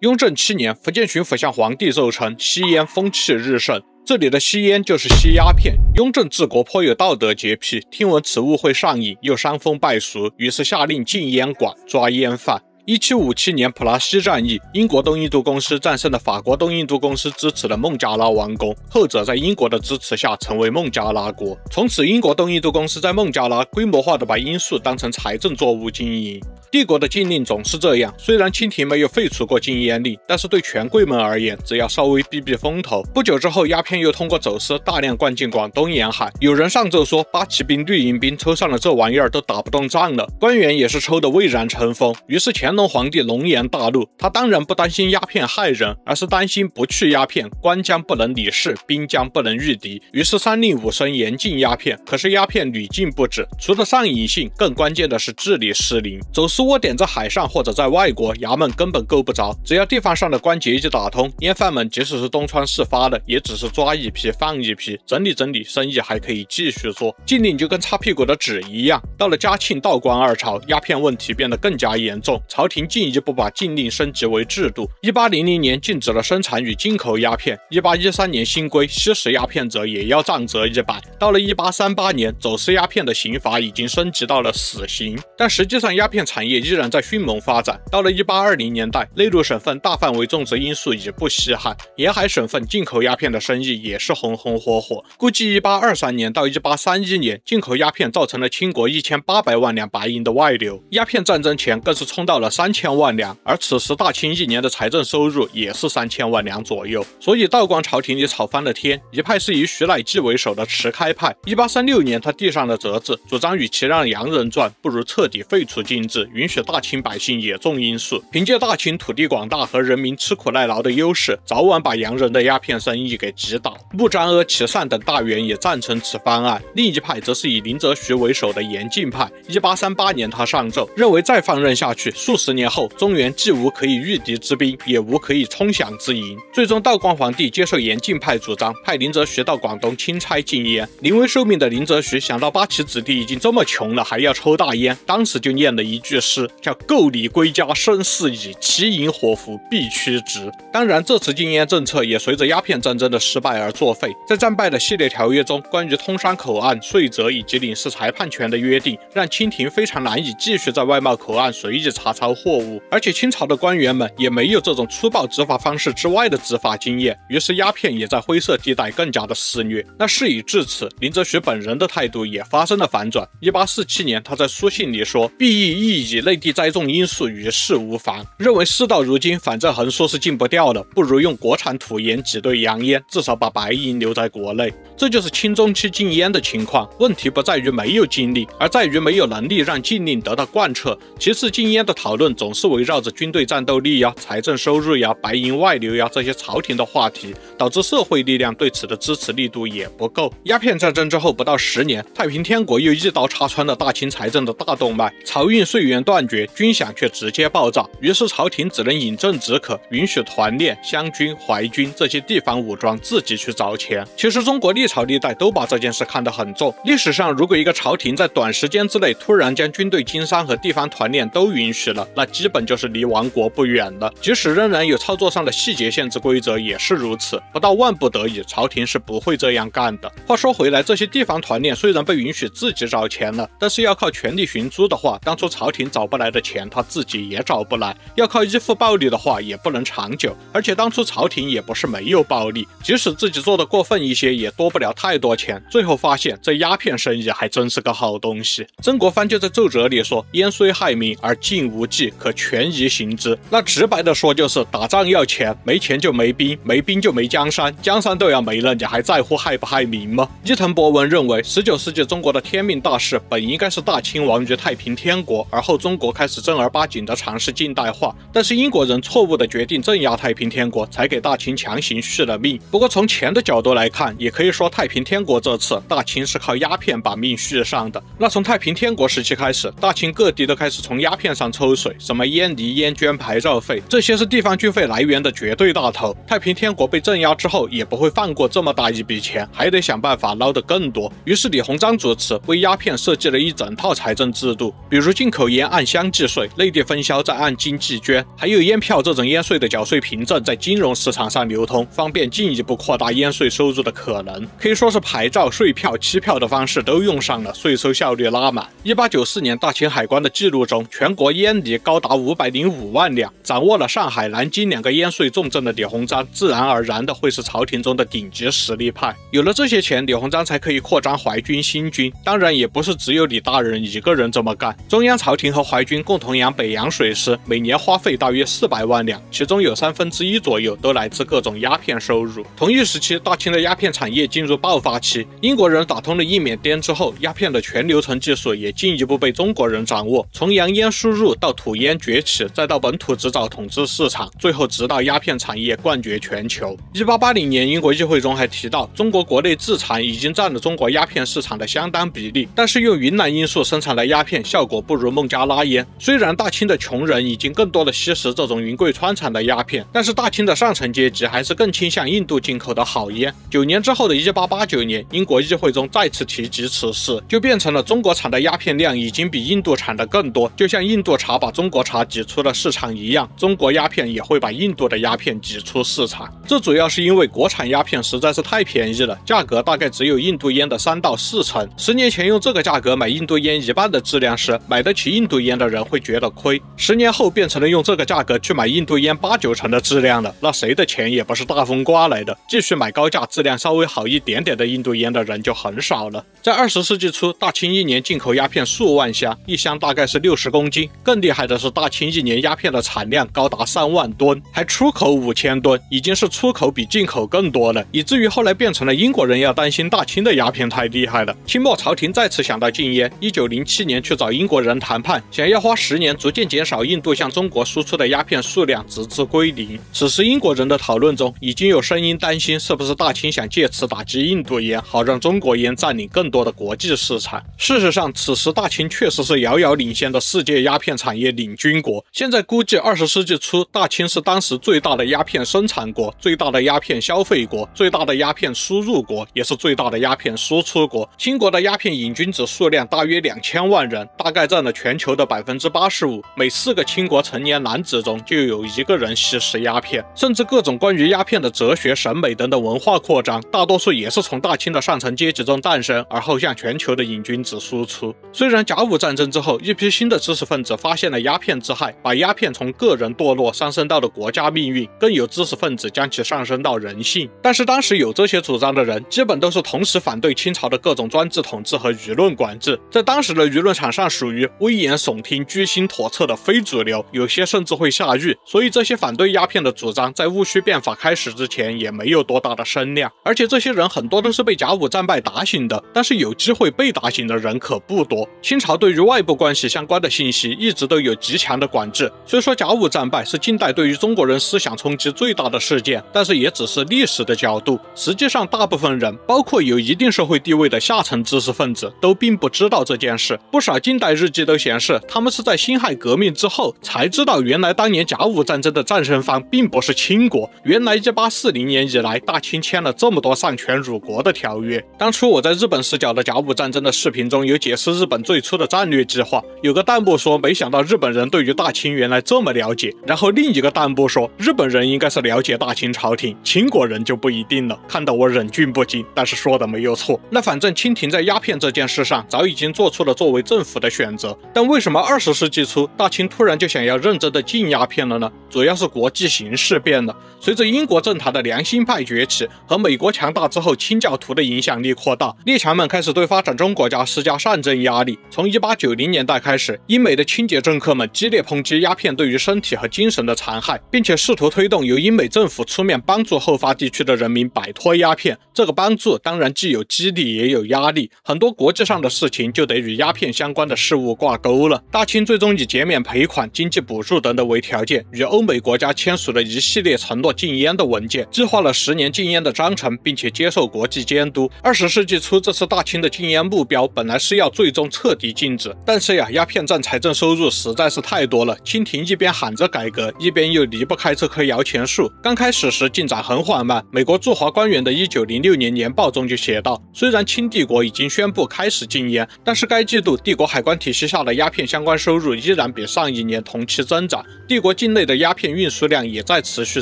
雍正7年，福建巡撫向皇帝奏稱，吸烟風氣日盛。這裡的吸煙就是吸鴉片。雍正治國頗有道德潔癖，聽聞此物會上癮，又傷風敗俗，於是下令禁煙館，抓煙販。1757年普拉西戰役，英國東印度公司戰勝了法國東印度公司支持的孟加拉王公，後者在英國的支持下成為孟加拉國。從此，英國東印度公司在孟加拉規模化的把罌粟當成財政作物經營。帝國的禁令總是這樣，雖然清廷沒有廢除過禁煙令，但是對權貴們而言，只要稍微避避風頭。不久之後，鴉片又通過走私大量灌進廣東沿海。有人上奏說，八旗兵、綠營兵抽上了這玩意兒都打不動仗了，官員也是抽得蔚然成風。於是乾隆皇帝龍顏大怒，他當然不擔心鴉片害人，而是擔心不去鴉片，官將不能理事，兵將不能禦敵。於是3令5申嚴禁鴉片。可是鴉片屢禁不止，除了上癮性，更關鍵的是治理失靈。走私窩點在海上或者在外國，衙門根本夠不着。只要地方上的關節一打通，煙販們即使是東窗事發的，也只是抓一批放一批，整理整理，生意還可以繼續做。禁令就跟擦屁股的紙一樣。到了嘉慶、道光2朝，鴉片問題變得更加嚴重，朝廷進一步把禁令升級為制度。1800年禁止了生產與進口鴉片，1813年新規，吸食鴉片者也要杖責100。到了1838年，走私鴉片的刑罰已經升級到了死刑。但實際上，鴉片產業依然在迅猛發展。到了1820年代，內陸省份大範圍種植罌粟已不稀罕，沿海省份進口鴉片的生意也是紅紅火火。估計1823年到1831年，进口鴉片造成了清國1800萬兩白銀的外流。鴉片戰爭前更是衝到了3000萬兩，而此時大清一年的財政收入也是3000萬兩左右。所以道光朝廷裡吵翻了天，一派是以徐乃濟為首的持開派。1836年，他遞上了折子，主張與其讓洋人賺，不如徹底廢除禁制，允許大清百姓也種罌粟。憑借大清土地廣大和人民吃苦耐勞的優勢，早晚把洋人的鴉片生意給擊倒。穆彰阿、琦善等大員也贊成此方案。另一派則是以林則徐為首的嚴禁派。1838年，他上奏，認為再放任下去，數十年後，中原既無可以禦敵之兵，也無可以充饗之營。最終，道光皇帝接受嚴禁派主張，派林則徐到廣東欽差禁煙。臨危受命的林則徐想到八旗子弟已經這麼窮了，還要抽大煙，當時就念了一句詩，叫“舊禮歸家生四夷，其營夥服必驅之”。當然，這次禁煙政策也隨着鴉片戰爭的失敗而作廢。在戰敗的系列條約中，關於通商口岸、稅則以及領事裁判權的約定，讓清廷非常難以繼續在外貿口岸隨意查抄貨物。而且清朝的官員們也沒有這種粗暴執法方式之外的執法經驗，於是鴉片也在灰色地帶更加的肆虐。那事已至此，林則徐本人的態度也發生了反轉。1847年，他在書信裡說：“畢亦以內地栽種罌粟，於事無妨。”認為事到如今，反正橫豎是禁不掉了，不如用國產土煙擠兌洋煙，至少把白銀留在國內。這就是清中期禁煙的情況。問題不在於沒有禁令，而在於沒有能力讓禁令得到貫徹。其次，禁煙的討論總是圍繞着軍隊戰鬥力呀、財政收入呀、白銀外流呀這些朝廷的話題，導致社會力量對此的支持力度也不夠。鴉片戰爭之後不到10年，太平天國又一刀插穿了大清財政的大動脈，漕運稅源斷絕，軍饷卻直接爆炸。於是朝廷只能飲鴆止渴，允許團練、湘軍、淮軍這些地方武裝自己去找錢。其實中國歷朝歷代都把這件事看得很重。歷史上，如果一個朝廷在短時間之內突然將軍隊經商和地方團練都允許了，那基本就是離亡國不遠了。即使仍然有操作上的細節限制規則也是如此，不到萬不得已，朝廷是不會這樣幹的。話說回來，這些地方團練雖然被允許自己找錢了，但是要靠權力尋租的話，當初朝廷找不來的錢，他自己也找不來；要靠依附暴力的話，也不能長久。而且當初朝廷也不是沒有暴力，即使自己做的過分一些，也多不了太多錢。最後發現這鴉片生意還真是個好東西。曾國藩就在奏折裡說：“煙雖害民，而禁無忌，可權宜行之。”那直白的說就是打仗要錢，沒錢就沒兵，沒兵就沒江山，江山都要沒了，你還在乎害不害民嗎？伊藤博文認為，19世紀中國的天命大事本應該是大清亡於太平天國，而後中國開始正兒八經的嘗試近代化。但是英國人錯誤的決定鎮壓太平天國，才給大清強行續了命。不過從錢的角度來看，也可以說太平天國這次大清是靠鴉片把命續上的。那從太平天國時期開始，大清各地都開始從鴉片上抽水。稅，什麼煙泥、煙捐、牌照費，這些是地方軍費來源的絕對大頭。太平天國被鎮壓之後，也不會放過這麼大一筆錢，還得想辦法撈得更多。於是李鴻章主持，為鴉片設計了一整套財政制度，比如進口煙按箱計稅，內地分銷再按斤計捐，還有煙票這種煙稅的繳稅憑證在金融市場上流通，方便進一步擴大煙稅收入的可能。可以說是牌照、稅票、期票的方式都用上了，稅收效率拉滿。1894年大清海關的記錄中，全國烟泥高達505萬兩。掌握了上海、南京2個煙稅重鎮的李鴻章，自然而然的會是朝廷中的頂級實力派。有了這些錢，李鴻章才可以擴張淮軍、新軍。當然，也不是只有李大人一個人這麼幹。中央朝廷和淮軍共同養北洋水師，每年花費大約400萬兩，其中有1/3左右都來自各種鴉片收入。同一時期，大清的鴉片產業進入爆發期。英國人打通了印緬滇之後，鴉片的全流程技術也進一步被中國人掌握。從洋烟輸入到土煙崛起，再到本土製造統治市場，最後直到鴉片產業冠絕全球。1880年，英國議會中還提到，中國國內自產已經佔了中國鴉片市場的相當比例，但是用雲南罌粟生產的鴉片效果不如孟加拉煙。雖然大清的窮人已經更多的吸食這種雲貴川產的鴉片，但是大清的上層階級還是更傾向印度進口的好煙。9年之後的1889年，英國議會中再次提及此事，就變成了中國產的鴉片量已經比印度產的更多，就像印度茶把中國茶擠出了市場一樣，中國鴉片也會把印度的鴉片擠出市場。這主要是因為國產鴉片實在是太便宜了，價格大概只有印度煙的3到4成。10年前用這個價格買印度煙1半的質量時，買得起印度煙的人會覺得虧；10年後變成了用這個價格去買印度煙8、9成的質量了，那誰的錢也不是大風刮來的，繼續買高價質量稍微好一點點的印度煙的人就很少了。在20世紀初，大清一年進口鴉片數萬箱，一箱大概是60公斤。更厲害的是，大清一年鴉片的產量高達3萬噸，還出口5000噸，已經是出口比進口更多了，以至於後來變成了英國人要擔心大清的鴉片太厲害了。清末朝廷再次想到禁烟，1907年去找英國人談判，想要花10年逐漸減少印度向中國輸出的鴉片數量，直至歸零。此時英國人的討論中已經有聲音擔心，是不是大清想借此打擊印度煙，好讓中國煙佔領更多的國際市場。事實上，此時大清確實是遙遙領先的世界鴉片產業領軍國。現在估計20世紀初，大清是當時最大的鴉片生產國、最大的鴉片消費國、最大的鴉片輸入國，也是最大的鴉片輸出國。清國的鴉片瘾君子數量大約2000萬人，大概佔了全球的85%。每4個清國成年男子中就有1個人吸食鴉片，甚至各種關於鴉片的哲學、審美等等文化擴張，大多數也是從大清的上層階級中誕生，而後向全球的瘾君子輸出。雖然甲午戰爭之後，一批新的知識分子發現了鴉片之害，把鴉片從個人墮落上升到了國家命運，更有知識分子將其上升到人性。但是當時有這些主張的人，基本都是同時反對清朝的各種专制統治和舆論管制，在當時的輿論場上屬於危言耸聽、居心叵測的非主流，有些甚至會下獄。所以這些反對鴉片的主張在戊戌變法開始之前也沒有多大的聲量，而且這些人很多都是被甲午戰敗打醒的，但是有機會被打醒的人可不多。清朝对于外部關係相關的信息一直都有極強的管制，雖說甲午戰敗是近代對於中國人思想衝擊最大的事件，但是也只是歷史的角度。實際上大部分人，包括有一定社會地位的下層知識分子，都並不知道這件事。不少近代日記都顯示，他們是在辛亥革命之後才知道，原來當年甲午戰爭的戰勝方並不是清國，原來1840年以來大清簽了這麼多喪權辱國的條約。當初我在日本視角的甲午戰爭的視頻中有解釋日本最初的戰略計劃，有個彈幕說沒想到日本人對於大清原來這麼了解，然後另一個彈幕說日本人應該是了解大清朝廷，清國人就不一定了。看得我忍俊不禁，但是說的沒有錯。那反正清廷在鴉片這件事上早已經做出了作為政府的選擇，但為什麼20世紀初大清突然就想要認真的禁鴉片了呢？主要是國際形勢變了，隨着英國政壇的良心派崛起和美國強大之後清教徒的影響力擴大，列強們開始對發展中國家施加上政壓力。從1890年代開始，英美的清潔政客們激烈抨擊鴉片對於身體和精神的殘害，並且試圖推動由英美政府出面幫助後發地區的人民擺脫鴉片。這個幫助當然既有激勵也有壓力，很多國際上的事情就得與鴉片相關的事物掛鈎了。大清最終以減免賠款、經濟補助等等為條件，與歐美國家簽署了一系列承諾禁煙的文件，計劃了10年禁煙的章程，並且接受國際監督。20世紀初，這次大清的禁煙目標本來是要最終徹底禁止，但是呀，鴉片佔財政收入10實在是太多了。清廷一邊喊着改革，一邊又離不開這棵搖錢樹。剛開始時進展很緩慢，美國驻华官员的1906年年報中就寫道，雖然清帝國已經宣布開始禁煙，但是該季度帝國海關體系下的鴉片相關收入依然比上一年同期增長，帝國境內的鴉片運輸量也在持續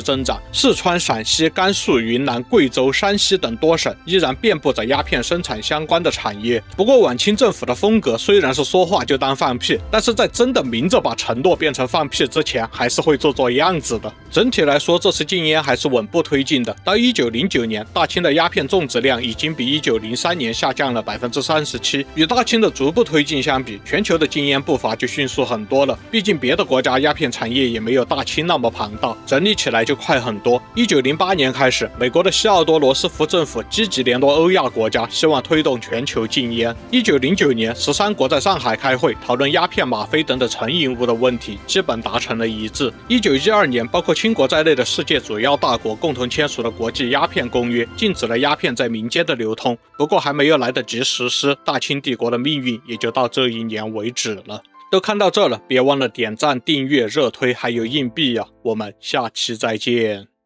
增長。四川、陝西、甘肅、雲南、貴州、山西等多省依然遍布着鴉片生產相關的產業。不過晚清政府的風格雖然是說話就當放屁，但是在真的明着把承諾變成放屁之前，還是會做做樣子的。整體來說，這次禁烟還是穩步推進的。到1909年，大清的鴉片種植量已經比1903年下降了37%。與大清的逐步推進相比，全球的禁烟步伐就迅速很多了。畢竟別的國家鴉片產業也沒有大清那麼龐大，整理起來就快很多。1908年開始，美國的西奧多·羅斯福政府積極聯絡歐亞國家，希望推動全球禁煙。1909年，13國在上海開會，討論鴉片、嗎啡等的成癮物的問題，基本達成了一致。1912年，包括清國在內的世界主要大國共同簽署了國際鴉片公約，禁止了鴉片在民間的流通。不過還沒有來得及實施，大清帝國的命運也就到這一年為止了。都看到這了，別忘了點讚、訂閱、熱推，還有硬幣呀！我們下期再見。